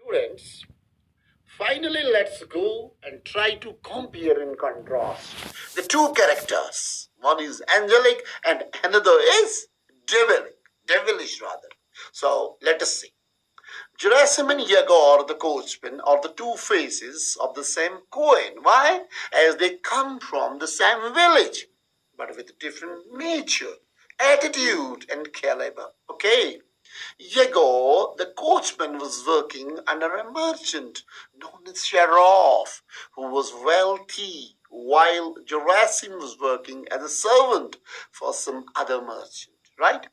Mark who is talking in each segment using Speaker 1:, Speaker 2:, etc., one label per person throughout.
Speaker 1: Students, finally let's go and try to compare and contrast the two characters. One is angelic and another is devilish rather. So let us see. Gerasim and Yegor, the coachman, are the two faces of the same coin. Why? As they come from the same village, but with different nature, attitude, and caliber. Okay. Yegor, the coachman, was working under a merchant known as Sharoff, who was wealthy, while Gerasim was working as a servant for some other merchant, right?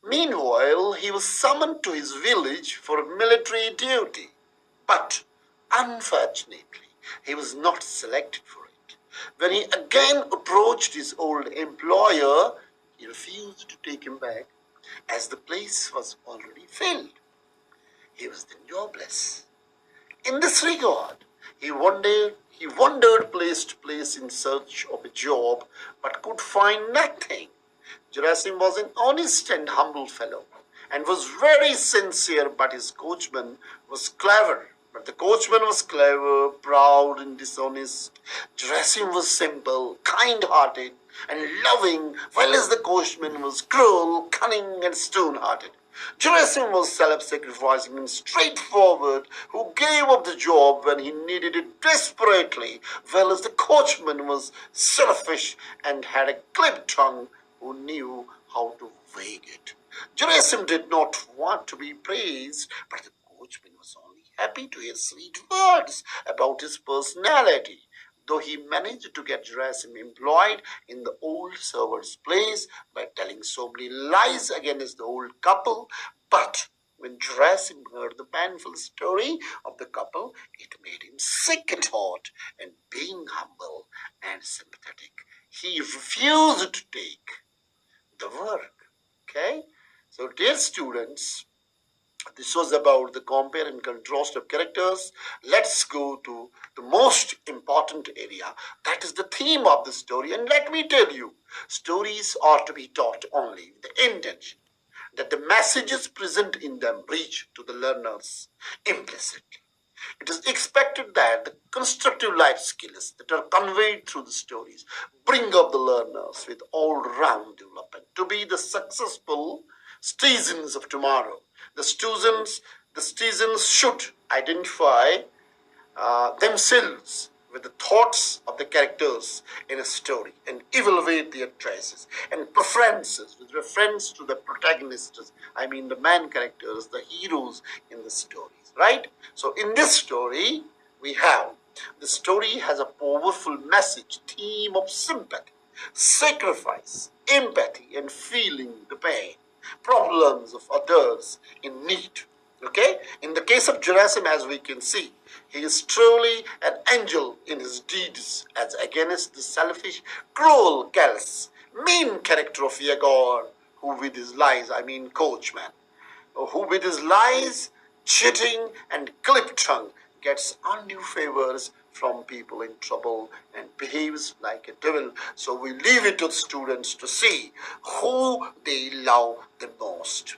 Speaker 1: Meanwhile, he was summoned to his village for military duty, but unfortunately, he was not selected for it. When he again approached his old employer, he refused to take him back as the place was already filled. He was then jobless. In this regard, he wandered place to place in search of a job, but could find nothing. Gerasim was an honest and humble fellow, and was very sincere, but his coachman was clever. But the coachman was clever, proud, and dishonest. Gerasim was simple, kind-hearted, and loving, while as the coachman was cruel, cunning, and stone-hearted. Gerasim was self-sacrificing and straightforward, who gave up the job when he needed it desperately, while as the coachman was selfish and had a clipped tongue who knew how to wag it. Gerasim did not want to be praised, but the coachman was only happy to hear sweet words about his personality. Though he managed to get Gerasim employed in the old servant's place by telling so many lies against the old couple, but when Gerasim heard the painful story of the couple, it made him sick at heart, and being humble and sympathetic, he refused to take the work. Okay? So, dear students, this was about the compare and contrast of characters. Let's go to the most important area. That is the theme of the story. And let me tell you, stories are to be taught only with the intention that the messages present in them reach to the learners implicitly. It is expected that the constructive life skills that are conveyed through the stories bring up the learners with all-round development to be the successful citizens of tomorrow. The students should identify themselves with the thoughts of the characters in a story and evaluate their choices and preferences with reference to the protagonists, I mean the main characters, the heroes in the stories, right? So in this story, the story has a powerful message, theme of sympathy, sacrifice, empathy, and feeling the pain, problems of others in need. Okay? In the case of Gerasim, as we can see, he is truly an angel in his deeds as against the selfish, cruel, callous, mean character of Yegor, who with his lies, I mean coachman, who with his lies, cheating, and clipped tongue gets undue favors from people in trouble and behaves like a devil. So we leave it to the students to see who they love the most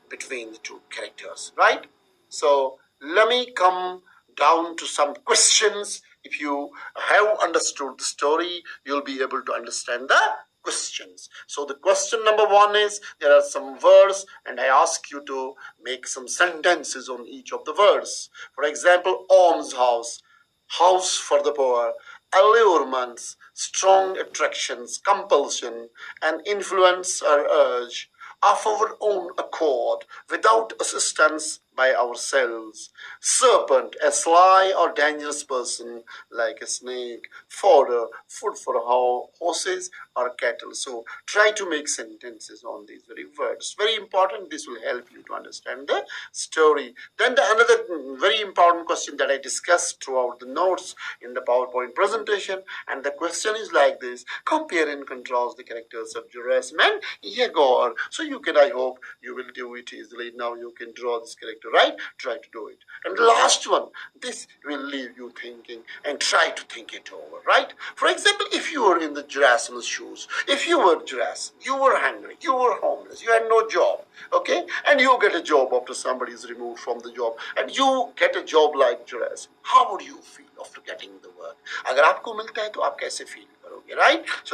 Speaker 1: between the two characters, right? So let me come down to some questions. If you have understood the story, you'll be able to understand the questions. So the question number one is, there are some words and I ask you to make some sentences on each of the words. For example, almshouse, house for the poor, allurements, strong attractions, compulsion, and influence or urge of our own accord, without assistance by ourselves. Serpent, a sly or dangerous person like a snake. Fodder, food for horses or cattle. So try to make sentences on these very words. Very important. This will help you to understand the story. Then another very important question that I discussed throughout the notes in the PowerPoint presentation, and the question is like this: compare and contrast the characters of Gerasim and Yegor. So you can, I hope you will do it easily. Now you can draw this character, right? Try to do it. And the last one, this will leave you thinking, and try to think it over, right? For example, if you were in the Gerasim's shoes, if you were Gerasim, you were hungry, you were homeless, you had no job, okay, and you get a job after somebody is removed from the job, and you get a job like Gerasim, how would you feel after getting the work? अगर आपको मिलता है तो आप कैसे feel करोगे, right? So